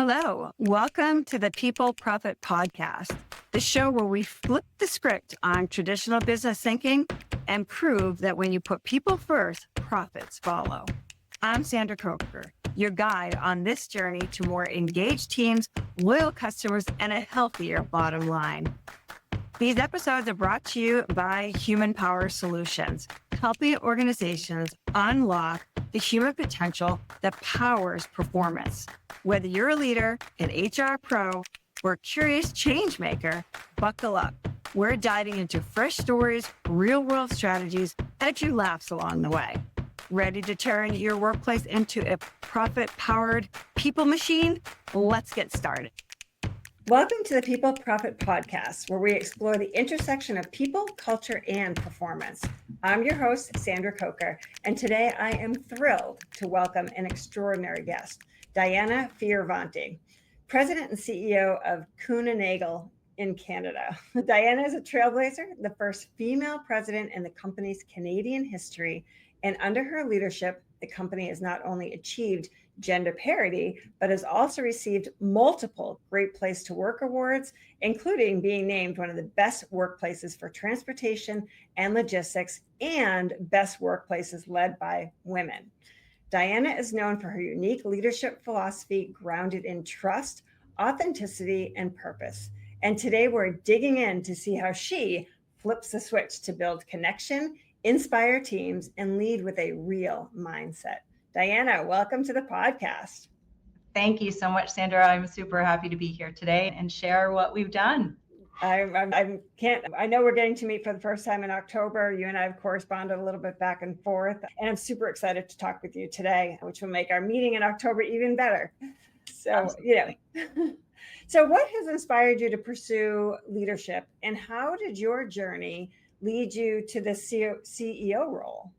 Hello, welcome to the People Profit Podcast, the show where we flip the script on traditional business thinking and prove that when you put people first, profits follow. I'm Sandra Coker, your guide on this journey to more engaged teams, loyal customers, and a healthier bottom line. These episodes are brought to you by Human Power Solutions, helping organizations unlock the human potential that powers performance. Whether you're a leader, an HR pro, or a curious change maker, buckle up. We're diving into fresh stories, real-world strategies, and a few laughs along the way. Ready to turn your workplace into a profit-powered people machine? Let's get started. Welcome to the People Profit Podcast, where we explore the intersection of people, culture, and performance. I'm your host, Sandra Coker, and today I am thrilled to welcome an extraordinary guest, Dianna Fioravanti, President and CEO of Kuehne Nagel in Canada. Dianna is a trailblazer, the first female president in the company's Canadian history, and under her leadership, the company has not only achieved gender parity, but has also received multiple Great Place to Work awards, including being named one of the best workplaces for transportation and logistics and best workplaces led by women. Dianna is known for her unique leadership philosophy grounded in trust, authenticity, and purpose. And today we're digging in to see how she flips the switch to build connection, inspire teams, and lead with a real mindset. Dianna, welcome to the podcast. Thank you so much, Sandra. I'm super happy to be here today and share what we've done. I know we're getting to meet for the first time in October. You and I have corresponded a little bit back and forth, and I'm super excited to talk with you today, which will make our meeting in October even better. So, Absolutely. So what has inspired you to pursue leadership, and how did your journey lead you to the CEO role?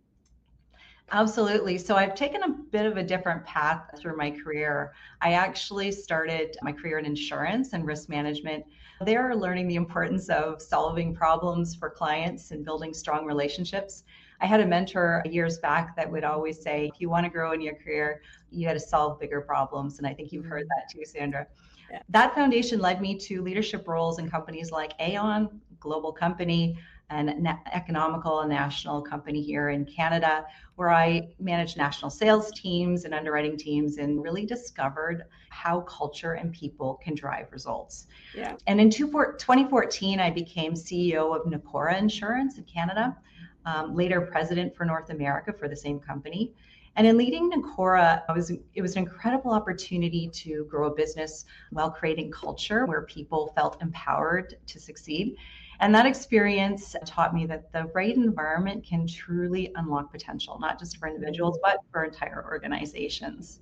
Absolutely. So I've taken a bit of a different path through my career. I actually started my career in insurance and risk management. There, learning the importance of solving problems for clients and building strong relationships. I had a mentor years back that would always say, if you want to grow in your career, you got to solve bigger problems. And I think you've heard that too, Sandra. Yeah. That foundation led me to leadership roles in companies like R.E.A.L, global company, an economical and national company here in Canada, where I managed national sales teams and underwriting teams and really discovered how culture and people can drive results. Yeah. And in 2014, I became CEO of R.E.A.L Insurance in Canada, later president for North America for the same company. And in leading R.E.A.L, it was an incredible opportunity to grow a business while creating culture where people felt empowered to succeed. And that experience taught me that the right environment can truly unlock potential, not just for individuals, but for entire organizations.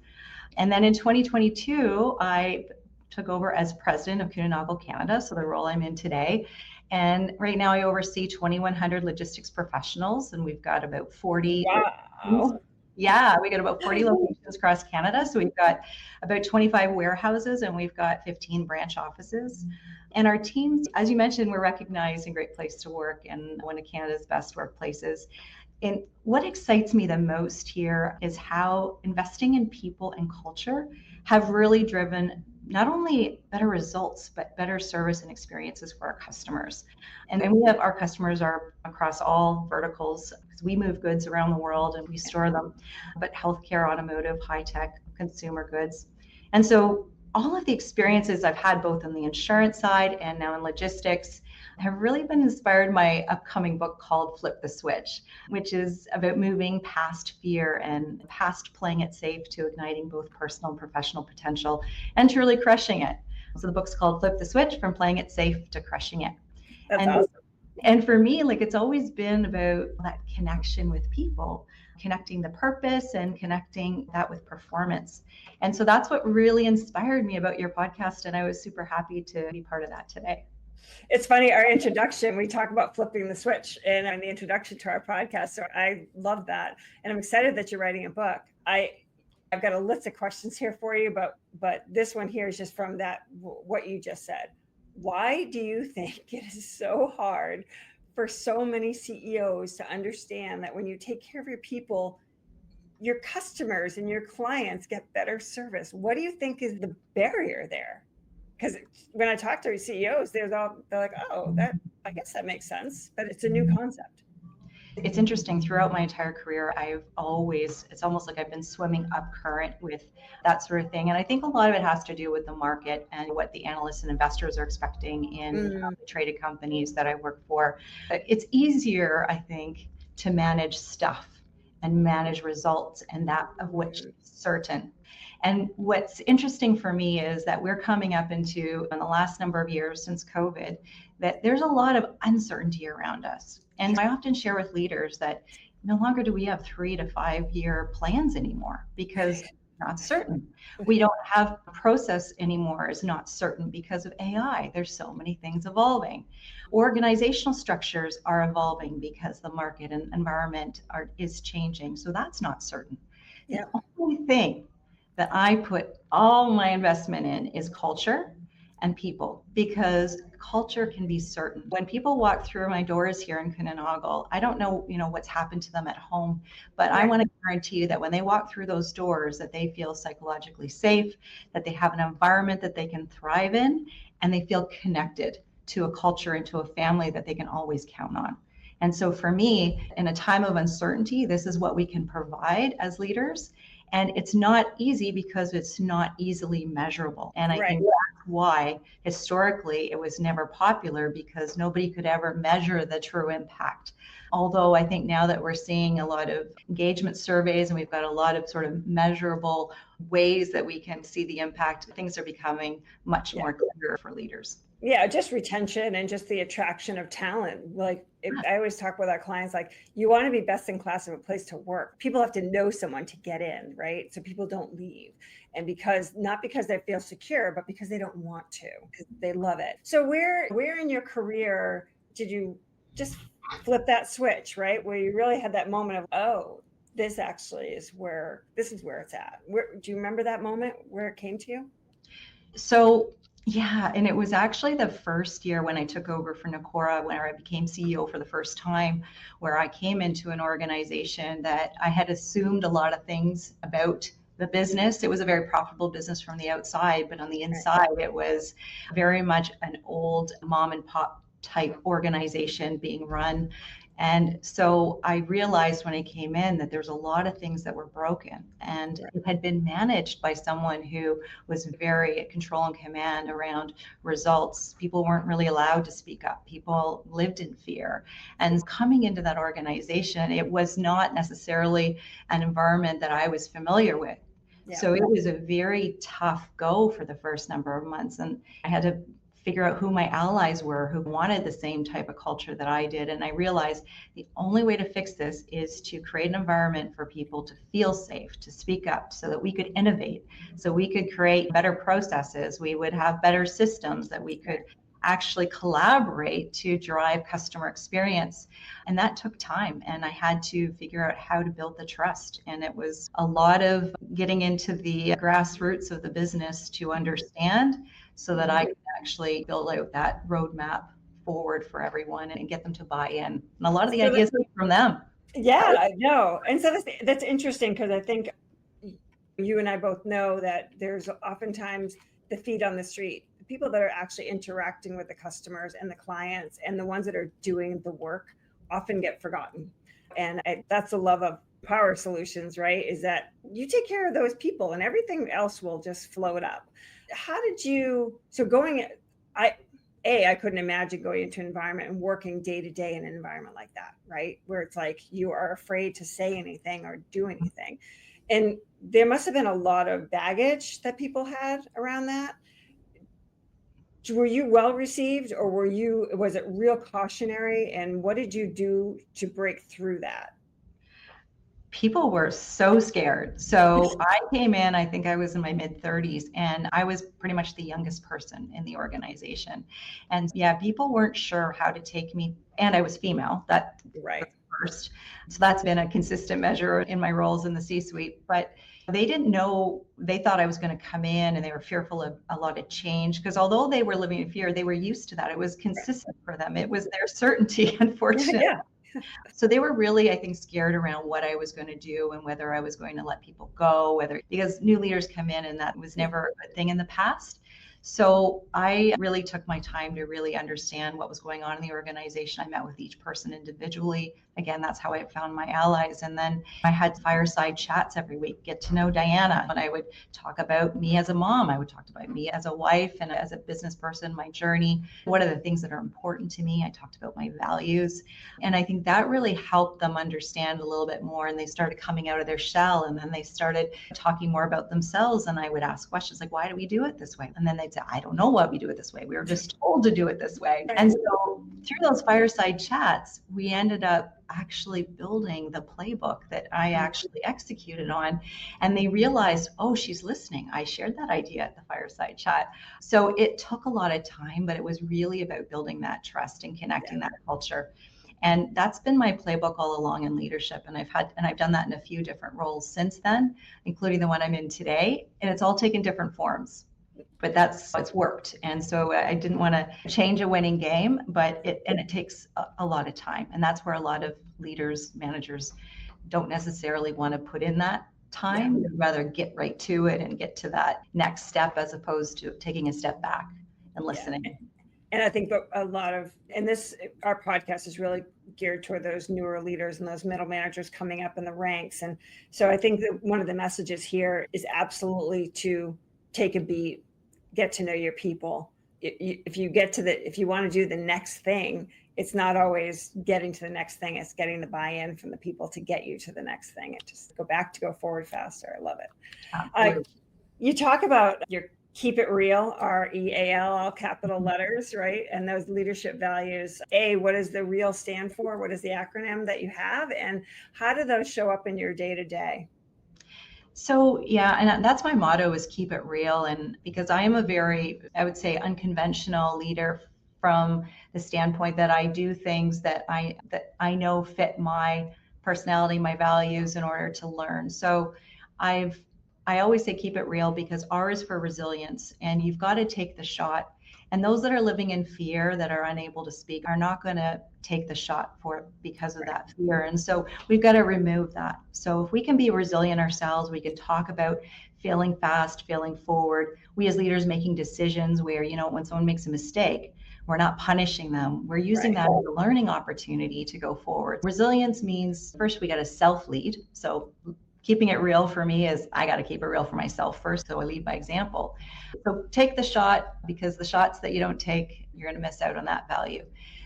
And then in 2022, I took over as president of Kuehne Nagel Canada, so the role I'm in today. And right now I oversee 2,100 logistics professionals, and we've got about 40. Wow. Yeah, we got about 40 locations across Canada. So we've got about 25 warehouses and we've got 15 branch offices. And our teams, as you mentioned, we're recognized in Great Place to Work and one of Canada's best workplaces. And what excites me the most here is how investing in people and culture have really driven not only better results, but better service and experiences for our customers. And we have our customers are across all verticals because we move goods around the world and we store them, but healthcare, automotive, high tech, consumer goods. And so all of the experiences I've had both on the insurance side and now in logistics have really been inspired my upcoming book called Flip the Switch, which is about moving past fear and past playing it safe to igniting both personal and professional potential and truly crushing it. So the book's called Flip the Switch, from playing it safe to crushing it. That's awesome. And for me, it's always been about that connection with people, connecting the purpose and connecting that with performance. And so that's what really inspired me about your podcast. And I was super happy to be part of that today. It's funny, our introduction, we talk about flipping the switch in the introduction to our podcast. So I love that. And I'm excited that you're writing a book. I've got a list of questions here for you, but this one here is just from what you just said. Why do you think it is so hard for so many CEOs to understand that when you take care of your people, your customers and your clients get better service? What do you think is the barrier there? Because when I talk to CEOs, they're like, oh, that, I guess that makes sense, but it's a new concept. It's interesting, throughout my entire career, it's almost like I've been swimming up current with that sort of thing. And I think a lot of it has to do with the market and what the analysts and investors are expecting in the traded companies that I work for. It's easier, I think, to manage stuff and manage results, and that of which is certain. And what's interesting for me is that we're coming up into, in the last number of years since COVID, that there's a lot of uncertainty around us. And I often share with leaders that no longer do we have 3 to 5 year plans anymore, because not certain. We don't have a process anymore is not certain because of AI. There's so many things evolving. Organizational structures are evolving because the market and environment is changing. So that's not certain. Yeah. The only thing that I put all my investment in is culture and people, because culture can be certain. When people walk through my doors here in Kuehne, I don't know, what's happened to them at home, but I want to guarantee you that when they walk through those doors, that they feel psychologically safe, that they have an environment that they can thrive in, and they feel connected to a culture and to a family that they can always count on. And so for me, in a time of uncertainty, this is what we can provide as leaders. And it's not easy because it's not easily measurable. And I think that's why historically it was never popular, because nobody could ever measure the true impact. Although I think now that we're seeing a lot of engagement surveys and we've got a lot of sort of measurable ways that we can see the impact, things are becoming much more clear for leaders. Yeah, just retention and just the attraction of talent. Like I always talk with our clients, like, you want to be best in class of a place to work. People have to know someone to get in, right? So people don't leave. And not because they feel secure, but because they don't want to, because they love it. So where in your career did you just flip that switch, right? Where you really had that moment of, oh, this is where it's at. Do you remember that moment where it came to you? So yeah, and it was actually the first year when I took over for Nakora, when I became CEO for the first time, where I came into an organization that I had assumed a lot of things about the business. It was a very profitable business from the outside, but on the inside, it was very much an old mom and pop type organization being run. And so I realized when I came in that there's a lot of things that were broken, and it had been managed by someone who was very control and command around results. People weren't really allowed to speak up. People lived in fear. And coming into that organization, it was not necessarily an environment that I was familiar with. Yeah. So it was a very tough go for the first number of months. And I had to figure out who my allies were, who wanted the same type of culture that I did. And I realized the only way to fix this is to create an environment for people to feel safe, to speak up, so that we could innovate, so we could create better processes, we would have better systems, that we could actually collaborate to drive customer experience. And that took time. And I had to figure out how to build the trust. And it was a lot of getting into the grassroots of the business to understand, so that I could actually build out that roadmap forward for everyone and get them to buy in. And a lot of the ideas came from them. Yeah, I know. And so that's interesting, because I think you and I both know that there's oftentimes the feet on the street, the people that are actually interacting with the customers and the clients, and the ones that are doing the work often get forgotten. And that's the love of Power Solutions, right? Is that you take care of those people and everything else will just float up. How did you, I couldn't imagine going into an environment and working day to day in an environment like that, right? Where it's like you are afraid to say anything or do anything. And there must have been a lot of baggage that people had around that. Were you well received, or was it real cautionary? And what did you do to break through that? People were so scared. So I came in, I think I was in my mid 30s, and I was pretty much the youngest person in the organization. And yeah, people weren't sure how to take me, and I was female. That was first. So that's been a consistent measure in my roles in the C-suite. But they didn't know, they thought I was going to come in, and they were fearful of a lot of change, because although they were living in fear, they were used to that. It was consistent for them. It was their certainty, unfortunately. Yeah. So they were really, I think, scared around what I was going to do and whether I was going to let people go, whether because new leaders come in and that was never a good thing in the past. So I really took my time to really understand what was going on in the organization. I met with each person individually. Again, that's how I found my allies. And then I had fireside chats every week, get to know Diana. And I would talk about me as a mom. I would talk about me as a wife and as a business person, my journey. What are the things that are important to me? I talked about my values. And I think that really helped them understand a little bit more. And they started coming out of their shell. And then they started talking more about themselves. And I would ask questions like, why do we do it this way? And then they'd say, I don't know why we do it this way. We were just told to do it this way. And so through those fireside chats, we ended up actually building the playbook that I actually executed on. And they realized, oh, she's listening. I shared that idea at the fireside chat. So it took a lot of time, but it was really about building that trust and connecting that culture. And that's been my playbook all along in leadership. And I've done that in a few different roles since then, including the one I'm in today. And it's all taken different forms, but it's worked. And so I didn't want to change a winning game, but it takes a lot of time. And that's where a lot of leaders, managers don't necessarily want to put in that time. They'd rather get right to it and get to that next step as opposed to taking a step back and listening. Yeah. And I think that our podcast is really geared toward those newer leaders and those middle managers coming up in the ranks. And so I think that one of the messages here is absolutely to take a beat, get to know your people. If you want to do the next thing, it's not always getting to the next thing. It's getting the buy-in from the people to get you to the next thing. It just go forward faster. I love it. You talk about your keep it real, R.E.A.L, all capital letters, right? And those leadership values. What does the REAL stand for? What is the acronym that you have? And how do those show up in your day-to-day? So yeah, and that's my motto is keep it real. And because I am a very, I would say, unconventional leader from the standpoint that I do things that I know fit my personality, my values in order to learn. So I always say keep it real because R is for resilience and you've got to take the shot. And those that are living in fear that are unable to speak are not going to take the shot for it because of that fear. And so we've got to remove that. So if we can be resilient ourselves, we can talk about failing fast, failing forward. We as leaders making decisions where, when someone makes a mistake, we're not punishing them. We're using that as a learning opportunity to go forward. Resilience means first we got to self-lead. So keeping it real for me is I got to keep it real for myself first. So I lead by example. So take the shot because the shots that you don't take, you're going to miss out on that value.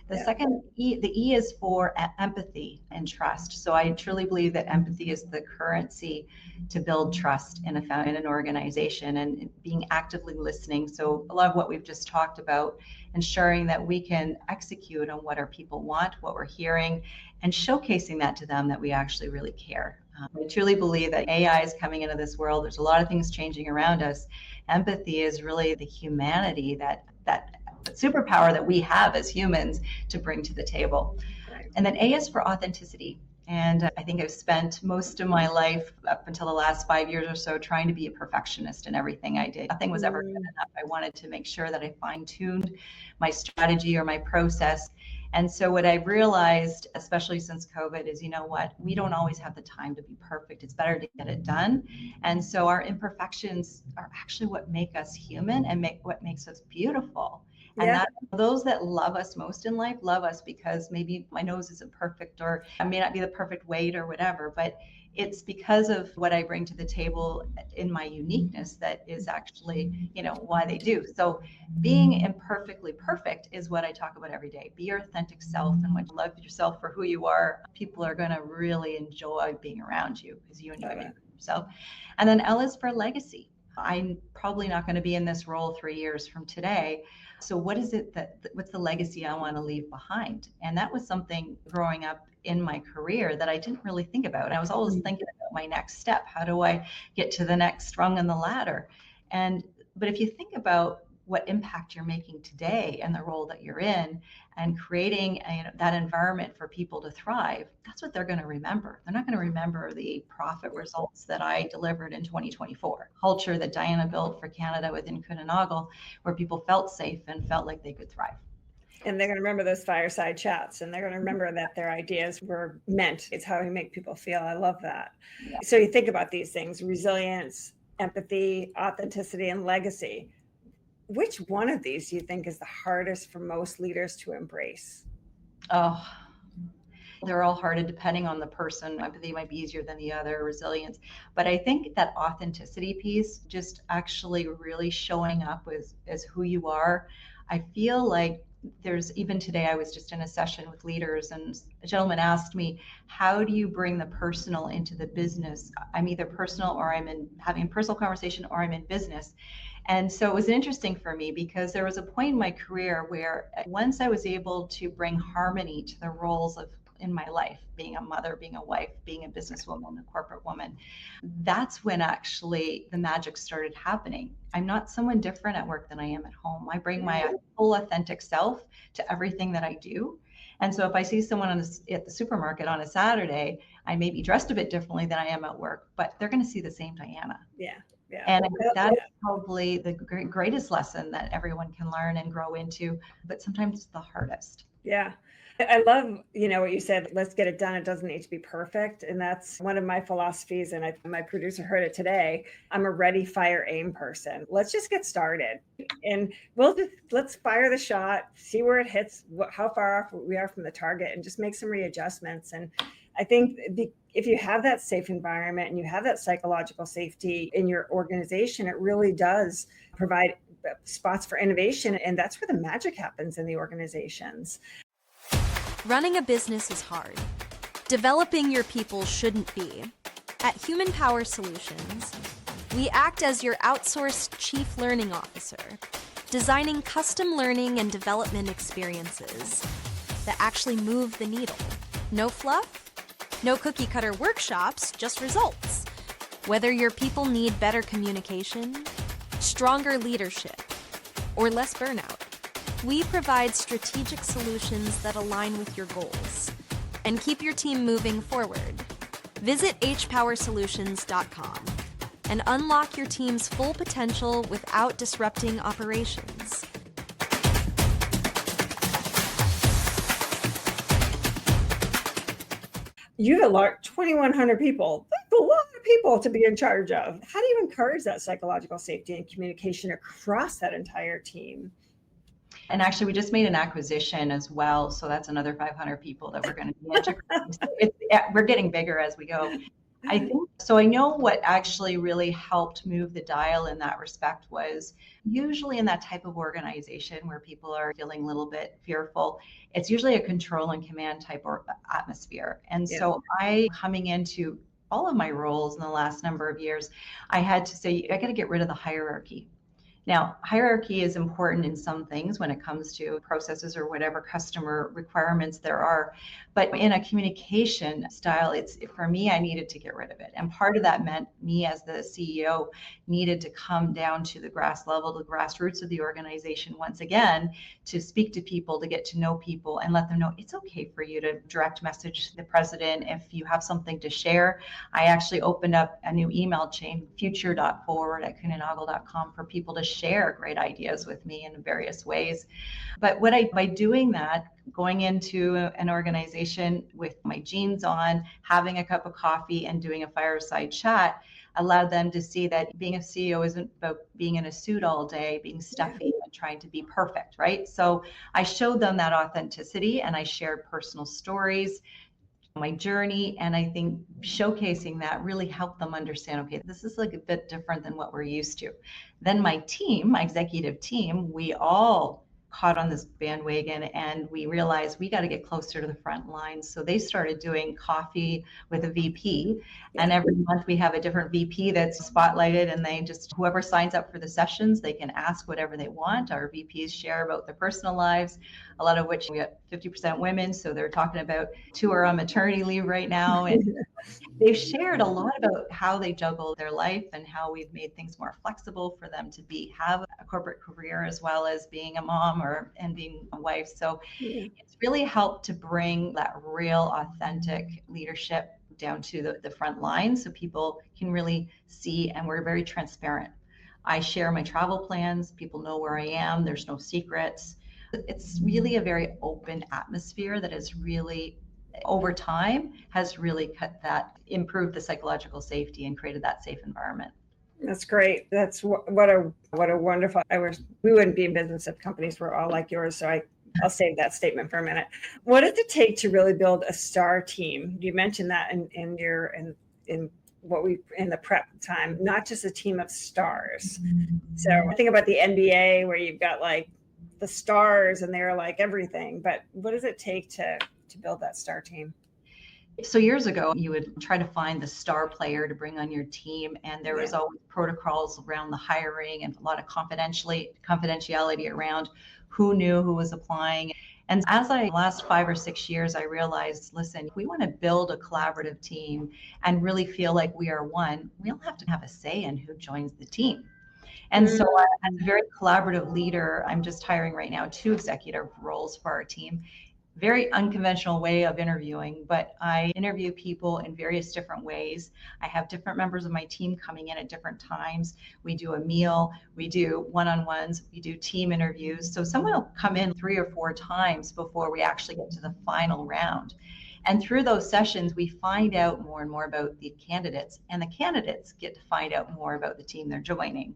The second E, the E is for empathy and trust. So I truly believe that empathy is the currency to build trust in an organization and being actively listening. So a lot of what we've just talked about, ensuring that we can execute on what our people want, what we're hearing, and showcasing that to them that we actually really care. I truly believe that AI is coming into this world. There's a lot of things changing around us. Empathy is really the humanity that superpower that we have as humans to bring to the table. And then A is for authenticity. And I think I've spent most of my life up until the last 5 years or so trying to be a perfectionist in everything I did. Nothing was ever good enough. I wanted to make sure that I fine-tuned my strategy or my process. And so what I've realized, especially since COVID, is, we don't always have the time to be perfect. It's better to get it done. And so our imperfections are actually what make us human and what makes us beautiful. And those that love us most in life love us because maybe my nose isn't perfect or I may not be the perfect weight or whatever, but it's because of what I bring to the table in my uniqueness that is actually, why they do. So being imperfectly perfect is what I talk about every day. Be your authentic self. And when you love yourself for who you are, people are going to really enjoy being around you because you enjoy yourself. And then L is for legacy. I'm probably not going to be in this role 3 years from today. So what's the legacy I want to leave behind? And that was something growing up in my career that I didn't really think about. I was always thinking about my next step. How do I get to the next rung on the ladder? But if you think about what impact you're making today and the role that you're in and creating that environment for people to thrive, that's what they're going to remember. They're not going to remember the profit results that I delivered in 2024, culture that Diana built for Canada within Kuehne, where people felt safe and felt like they could thrive. And they're going to remember those fireside chats, and they're going to remember that their ideas were meant. It's how you make people feel. I love that. Yeah. So you think about these things: resilience, empathy, authenticity, and legacy. Which one of these do you think is the hardest for most leaders to embrace? Oh, they're all hard depending on the person. Empathy might be easier than the other, resilience. But I think that authenticity piece, just actually really showing up as who you are. I feel like there's, even today, I was just in a session with leaders, and a gentleman asked me, how do you bring the personal into the business? I'm either personal, or I'm in having a personal conversation, or I'm in business. And so it was interesting for me, because there was a point in my career where once I was able to bring harmony to the roles of in my life, being a mother, being a wife, being a businesswoman, a corporate woman, that's when actually the magic started happening. I'm not someone different at work than I am at home. I bring my full authentic self to everything that I do. And so if I see someone at the supermarket on a Saturday, I may be dressed a bit differently than I am at work, but they're going to see the same Diana. Yeah. Yeah. And I think that's probably the greatest lesson that everyone can learn and grow into, but sometimes it's the hardest. Yeah. I love, what you said, let's get it done. It doesn't need to be perfect. And that's one of my philosophies. And my producer heard it today. I'm a ready, fire, aim person. Let's just get started. And let's fire the shot, see where it hits, how far off we are from the target, and just make some readjustments. And I think if you have that safe environment and you have that psychological safety in your organization, it really does provide spots for innovation. And that's where the magic happens in the organizations. Running a business is hard. Developing your people shouldn't be. At Human Power Solutions, we act as your outsourced chief learning officer, designing custom learning and development experiences that actually move the needle. No fluff, no cookie cutter workshops, just results. Whether your people need better communication, stronger leadership, or less burnout, we provide strategic solutions that align with your goals and keep your team moving forward. Visit hpowersolutions.com and unlock your team's full potential without disrupting operations. You have a large 2,100 people. That's a lot of people to be in charge of. How do you encourage that psychological safety and communication across that entire team? And actually, we just made an acquisition as well. So that's another 500 people that we're going to be integrating. So we're getting bigger as we go. I think so. I know what actually really helped move the dial in that respect was usually in that type of organization where people are feeling a little bit fearful, it's usually a control and command type of atmosphere. And so coming into all of my roles in the last number of years, I had to say, I got to get rid of the hierarchy. Now, hierarchy is important in some things when it comes to processes or whatever customer requirements there are. But in a communication style, for me, I needed to get rid of it. And part of that meant me as the CEO needed to come down to the grass level, the grassroots of the organization once again, to speak to people, to get to know people and let them know it's okay for you to direct message the president if you have something to share. I actually opened up a new email chain, future.forward@kuehne for people to share great ideas with me in various ways. But by doing that, going into an organization with my jeans on, having a cup of coffee and doing a fireside chat allowed them to see that being a CEO isn't about being in a suit all day, being stuffy and trying to be perfect, right? So I showed them that authenticity and I shared personal stories, my journey, and I think showcasing that really helped them understand, okay, this is like a bit different than what we're used to. Then my team, my executive team, we all caught on this bandwagon and we realized we got to get closer to the front lines. So they started doing coffee with a VP. And every month we have a different VP that's spotlighted, and they just, whoever signs up for the sessions, they can ask whatever they want. Our VPs share about their personal lives, a lot of which we got 50% women. So they're talking about 2 are on maternity leave right now. And they've shared a lot about how they juggle their life and how we've made things more flexible for them to have a corporate career as well as being a mom and being a wife. So it's really helped to bring that real authentic leadership down to the front line so people can really see, and we're very transparent. I share my travel plans. People know where I am. There's no secrets. It's really a very open atmosphere that is really, over time, has really improved the psychological safety and created that safe environment. That's great. That's what a wonderful. We wouldn't be in business if companies were all like yours. So I'll save that statement for a minute. What does it take to really build a star team? You mentioned that in the prep time, not just a team of stars. So I think about the NBA where you've got like the stars and they're like everything, but what does it take to build that star team? So years ago, you would try to find the star player to bring on your team, and there was always protocols around the hiring and a lot of confidentiality around who knew who was applying. And as last 5 or 6 years, I realized, listen, if we want to build a collaborative team and really feel like we are one, we all have to have a say in who joins the team. And so as a very collaborative leader, I'm just hiring right now 2 executive roles for our team. Very unconventional way of interviewing, but I interview people in various different ways. I have different members of my team coming in at different times. We do a meal, we do one-on-ones, we do team interviews. So someone will come in 3 or 4 times before we actually get to the final round. And through those sessions, we find out more and more about the candidates, and the candidates get to find out more about the team they're joining.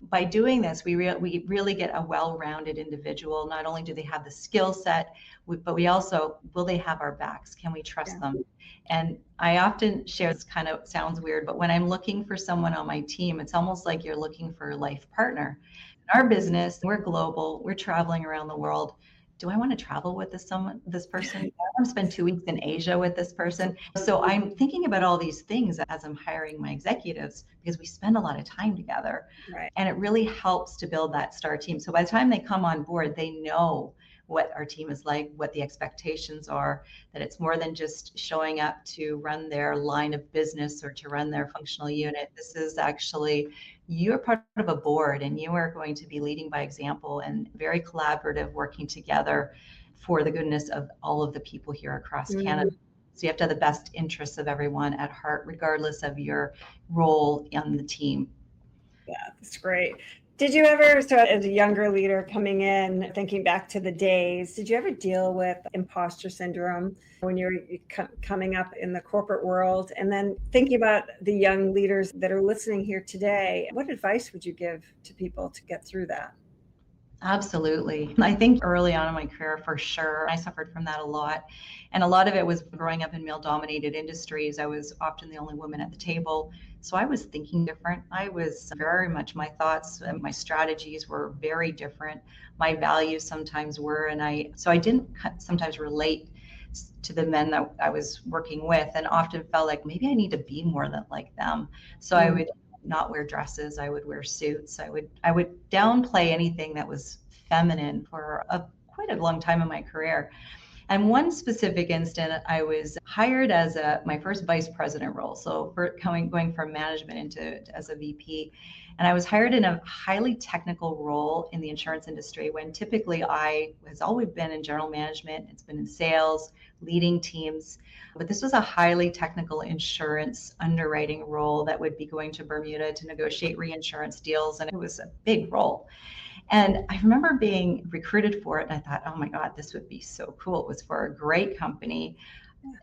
By doing this, we really get a well-rounded individual. Not only do they have the skill set, but we also, will they have our backs? Can we trust them? And I often share, this kind of sounds weird, but when I'm looking for someone on my team, it's almost like you're looking for a life partner. In our business, we're global, we're traveling around the world. Do I want to travel with this person? I want to spend 2 weeks in Asia with this person. So I'm thinking about all these things as I'm hiring my executives, because we spend a lot of time together. Right. And it really helps to build that star team. So by the time they come on board, they know what our team is like, what the expectations are, that it's more than just showing up to run their line of business or to run their functional unit. This is actually, you're part of a board and you are going to be leading by example and very collaborative, working together for the goodness of all of the people here across Canada. So you have to have the best interests of everyone at heart, regardless of your role in the team. Yeah, that's great. Did you ever, so as a younger leader coming in, thinking back to the days, did you ever deal with imposter syndrome when you're coming up in the corporate world? And then thinking about the young leaders that are listening here today, what advice would you give to people to get through that? Absolutely. I think early on in my career, for sure, I suffered from that a lot. And a lot of it was growing up in male-dominated industries. I was often the only woman at the table. So I was thinking different. I was very much, my thoughts and my strategies were very different. My values sometimes were, so I didn't sometimes relate to the men that I was working with, and often felt like maybe I need to be more than like them. So I would not wear dresses. I would wear suits. I would downplay anything that was feminine for quite a long time in my career. And one specific instant, I was hired as my first vice president role. So going from management as a VP. And I was hired in a highly technical role in the insurance industry, when typically I has always been in general management. It's been in sales, leading teams. But this was a highly technical insurance underwriting role that would be going to Bermuda to negotiate reinsurance deals. And it was a big role. And I remember being recruited for it, and I thought, oh my God, this would be so cool. It was for a great company.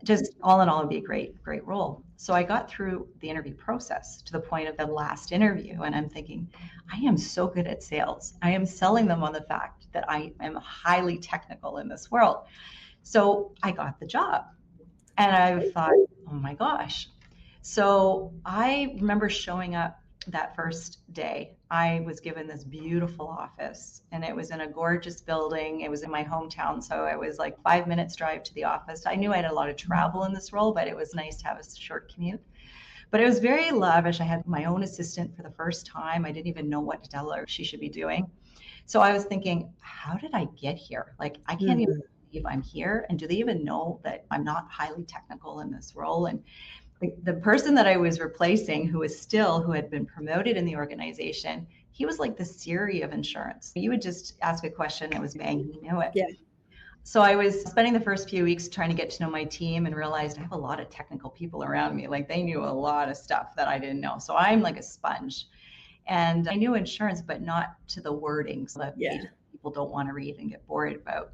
Just all in all, it'd be a great, great role. So I got through the interview process to the point of the last interview, and I'm thinking, I am so good at sales. I am selling them on the fact that I am highly technical in this world. So I got the job, and I thought, oh my gosh. So I remember showing up that first day. I was given this beautiful office, and it was in a gorgeous building. It was in my hometown, so it was like 5 minutes drive to the office. I knew I had a lot of travel in this role, but it was nice to have a short commute. But it was very lavish. I had my own assistant for the first time. I didn't even know what to tell her she should be doing. So I was thinking, how did I get here? Like, I can't even believe I'm here. And do they even know that I'm not highly technical in this role? And the person that I was replacing, who had been promoted in the organization, he was like the Siri of insurance. You would just ask a question, and it was bang, he knew it. Yeah. So I was spending the first few weeks trying to get to know my team, and realized I have a lot of technical people around me. Like, they knew a lot of stuff that I didn't know. So I'm like a sponge. And I knew insurance, but not to the wording. So that people don't want to read and get bored about.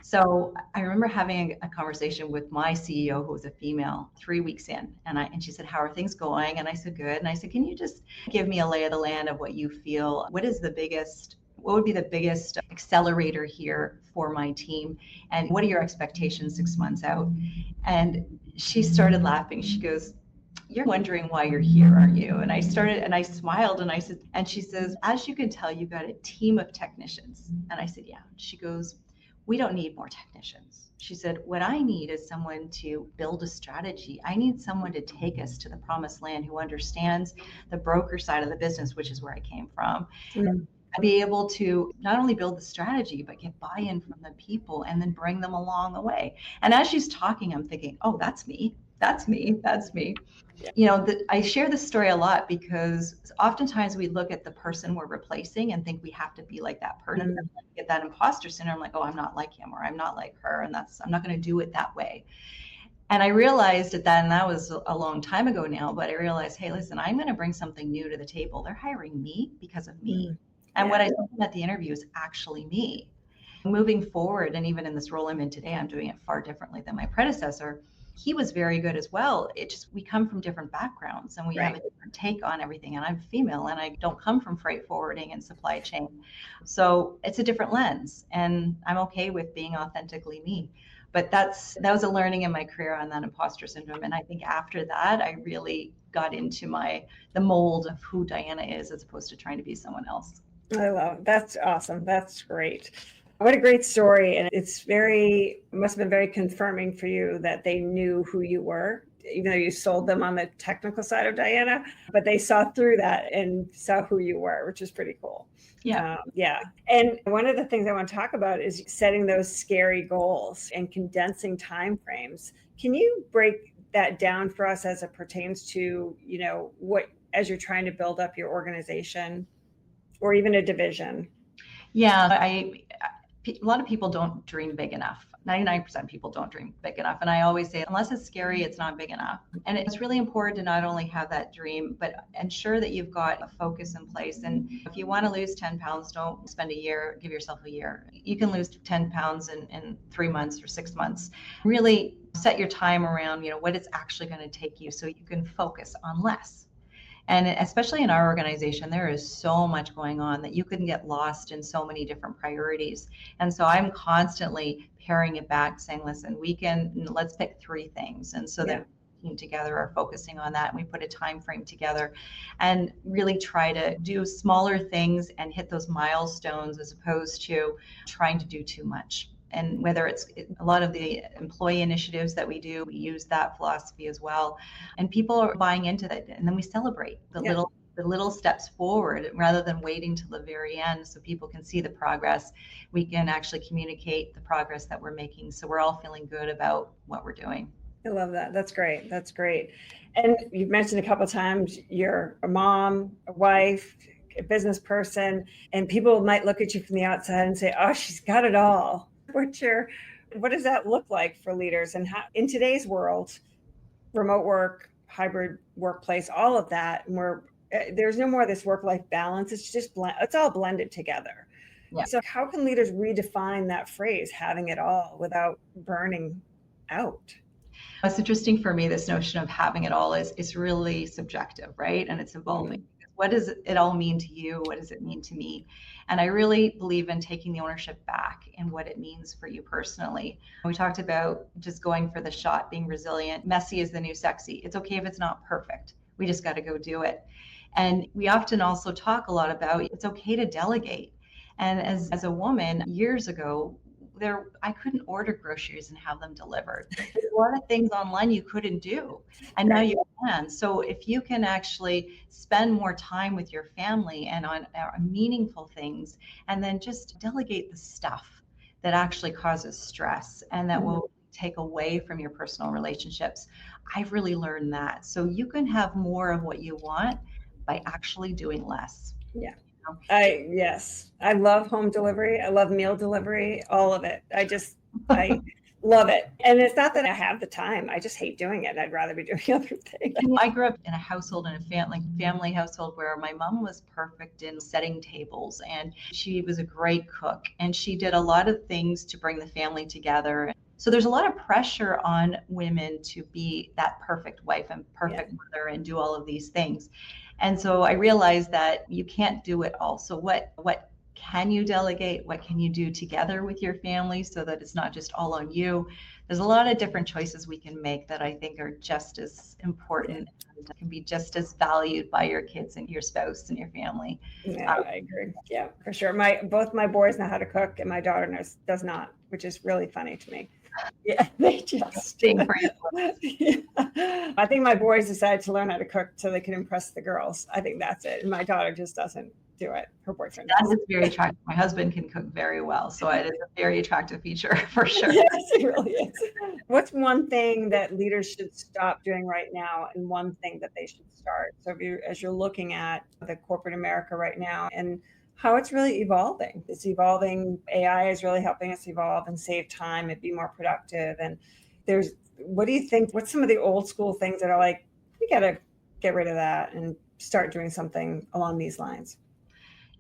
So I remember having a conversation with my CEO, who was a female, 3 weeks in, and she said, "How are things going?" And I said, "Good." And I said, "Can you just give me a lay of the land of what you feel? What would be the biggest accelerator here for my team? And what are your expectations 6 months out?" And she started laughing. She goes, "You're wondering why you're here, aren't you?" And I smiled and I said, and she says, "As you can tell, you've got a team of technicians." And I said, "Yeah." She goes, "We don't need more technicians." She said, "What I need is someone to build a strategy. I need someone to take us to the promised land who understands the broker side of the business," which is where I came from. Mm. Be able to not only build the strategy, but get buy-in from the people and then bring them along the way. And as she's talking, I'm thinking, oh, that's me. That's me. That's me. Yeah. I share this story a lot because oftentimes we look at the person we're replacing and think we have to be like that person. Mm. Get that imposter syndrome, like, oh, I'm not like him or I'm not like her, and I'm not going to do it that way. And I realized and that was a long time ago now, but I realized, hey, listen, I'm going to bring something new to the table. They're hiring me because of me. Mm. And Yeah. what I told them at the interview is actually me. Moving forward, and even in this role I'm in today, I'm doing it far differently than my predecessor. He was very good as well. We come from different backgrounds and we have a different take on everything. And I'm female and I don't come from freight forwarding and supply chain. So it's a different lens and I'm okay with being authentically me. But that was a learning in my career on that imposter syndrome. And I think after that, I really got into the mold of who Diana is as opposed to trying to be someone else. I love it. That's awesome. That's great. What a great story. And must have been very confirming for you that they knew who you were, even though you sold them on the technical side of Diana, but they saw through that and saw who you were, which is pretty cool. Yeah. Yeah. And one of the things I want to talk about is setting those scary goals and condensing timeframes. Can you break that down for us as it pertains to, as you're trying to build up your organization or even a division? Yeah, a lot of people don't dream big enough. 99% of people don't dream big enough. And I always say, unless it's scary, it's not big enough. And it's really important to not only have that dream, but ensure that you've got a focus in place. And if you want to lose 10 pounds, don't spend a year, give yourself a year. You can lose 10 pounds in 3 months or 6 months. Really set your time around, what it's actually going to take you so you can focus on less. And especially in our organization, there is so much going on that you can get lost in so many different priorities. And so I'm constantly paring it back, saying, listen, let's pick 3 things. And so that team together are focusing on that. And we put a time frame together and really try to do smaller things and hit those milestones as opposed to trying to do too much. And whether it's a lot of the employee initiatives that we do, we use that philosophy as well. And people are buying into that. And then we celebrate the little steps forward rather than waiting till the very end so people can see the progress. We can actually communicate the progress that we're making. So we're all feeling good about what we're doing. I love that. That's great. That's great. And you've mentioned a couple of times you're a mom, a wife, a business person, and people might look at you from the outside and say, oh, she's got it all. What does that look like for leaders? And how, in today's world, remote work, hybrid workplace, all of that, where there's no more of this work-life balance. It's just it's all blended together. Yeah. So how can leaders redefine that phrase, having it all, without burning out? It's interesting for me, this notion of having it all is really subjective, right? And it's evolving. Mm-hmm. What does it all mean to you? What does it mean to me? And I really believe in taking the ownership back in what it means for you personally. We talked about just going for the shot, being resilient. Messy is the new sexy. It's okay if it's not perfect. We just got to go do it. And we often also talk a lot about it's okay to delegate. And as a woman, years ago, I couldn't order groceries and have them delivered. There's a lot of things online you couldn't do, and now you can. So if you can actually spend more time with your family and on meaningful things, and then just delegate the stuff that actually causes stress and that will take away from your personal relationships. I've really learned that. So you can have more of what you want by actually doing less. Yeah. I love home delivery. I love meal delivery, all of it. I Love it. And it's not that I have the time. I just hate doing it. I'd rather be doing other things. I grew up in a household, in a family household, where my mom was perfect in setting tables, and she was a great cook, and she did a lot of things to bring the family together. So there's a lot of pressure on women to be that perfect wife and perfect mother and do all of these things. And so I realized that you can't do it all. So what can you delegate? What can you do together with your family so that it's not just all on you? There's a lot of different choices we can make that I think are just as important and can be just as valued by your kids and your spouse and your family. Yeah, I agree. Yeah, for sure. Both my boys know how to cook, and my daughter does not, which is really funny to me. Yeah, they just. Same for you. Yeah. I think my boys decided to learn how to cook so they can impress the girls. I think that's it. And my daughter just doesn't do it. Her boyfriend That does. is very attractive. My husband can cook very well, so it is a very attractive feature for sure. Yes, it really is. What's one thing that leaders should stop doing right now, and one thing that they should start? So as you're looking at the corporate America right now and how it's really evolving. It's evolving. AI is really helping us evolve and save time and be more productive. And what do you think? What's some of the old school things that are like, we got to get rid of that and start doing something along these lines?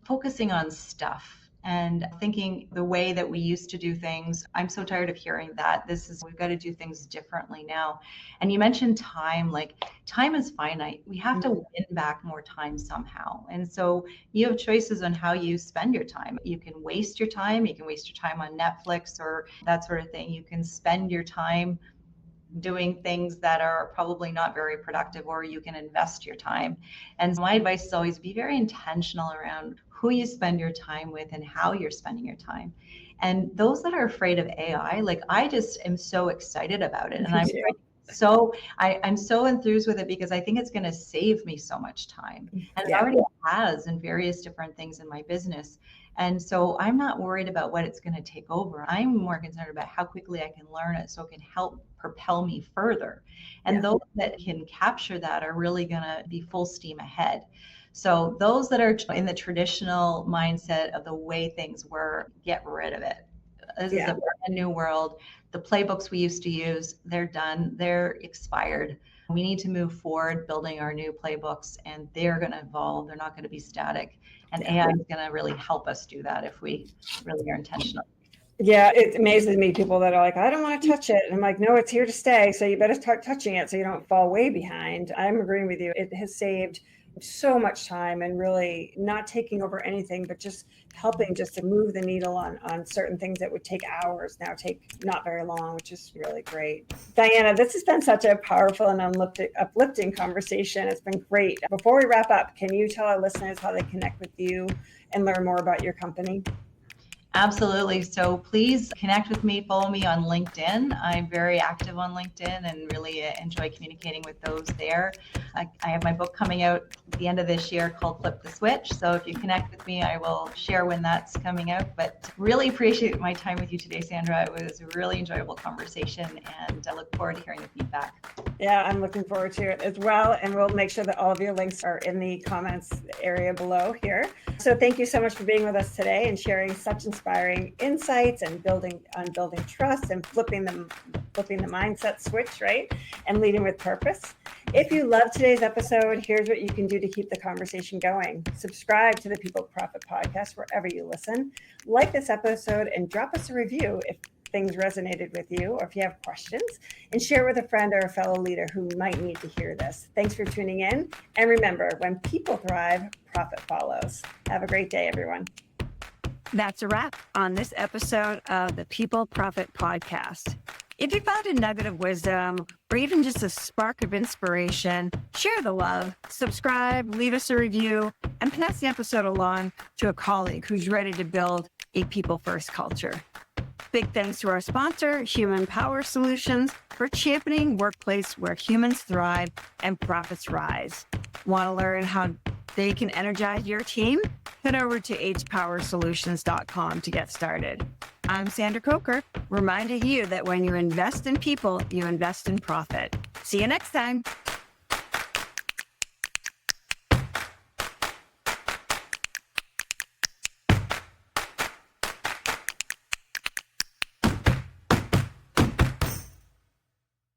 Focusing on stuff and thinking the way that we used to do things. I'm so tired of hearing that. We've got to do things differently now. And you mentioned time, like time is finite. We have to win back more time somehow. And so you have choices on how you spend your time. You can waste your time. You can waste your time on Netflix or that sort of thing. You can spend your time doing things that are probably not very productive, or you can invest your time. And my advice is always be very intentional around who you spend your time with and how you're spending your time. And those that are afraid of AI, like I just am so excited about it. And I'm so enthused with it because I think it's going to save me so much time. And it already has in various different things in my business. And so I'm not worried about what it's going to take over. I'm more concerned about how quickly I can learn it so it can help propel me further. And those that can capture that are really going to be full steam ahead. So those that are in the traditional mindset of the way things were, get rid of it. This is a brand new world. The playbooks we used to use, they're done. They're expired. We need to move forward building our new playbooks, and they're going to evolve. They're not going to be static. And AI is going to really help us do that if we really are intentional. Yeah, it amazes me, people that are like, I don't want to touch it. And I'm like, no, it's here to stay. So you better start touching it so you don't fall way behind. I'm agreeing with you. It has saved so much time and really not taking over anything, but just helping just to move the needle on certain things that would take hours now take not very long, which is really great. Diana, this has been such a powerful and uplifting conversation. It's been great. Before we wrap up, can you tell our listeners how they connect with you and learn more about your company? Absolutely. So please connect with me, follow me on LinkedIn. I'm very active on LinkedIn and really enjoy communicating with those there. I have my book coming out at the end of this year called Flip the Switch. So if you connect with me, I will share when that's coming out. But really appreciate my time with you today, Sandra. It was a really enjoyable conversation, and I look forward to hearing the feedback. Yeah, I'm looking forward to it as well. And we'll make sure that all of your links are in the comments area below here. So thank you so much for being with us today and sharing such inspiring insights and building trust and flipping the mindset switch, right? And leading with purpose. If you love today's episode, here's what you can do to keep the conversation going. Subscribe to the People Profit Podcast wherever you listen. Like this episode and drop us a review if things resonated with you or if you have questions, and share with a friend or a fellow leader who might need to hear this. Thanks for tuning in. And remember, when people thrive, profit follows. Have a great day, everyone. That's a wrap on this episode of the People Profit Podcast. If you found a nugget of wisdom or even just a spark of inspiration, share the love, subscribe, leave us a review, and pass the episode along to a colleague who's ready to build a people-first culture. Big thanks to our sponsor, Human Power Solutions, for championing workplace where humans thrive and profits rise. Want to learn how they can energize your team? Head over to hpowersolutions.com to get started. I'm Sandra Coker, reminding you that when you invest in people, you invest in profit. See you next time.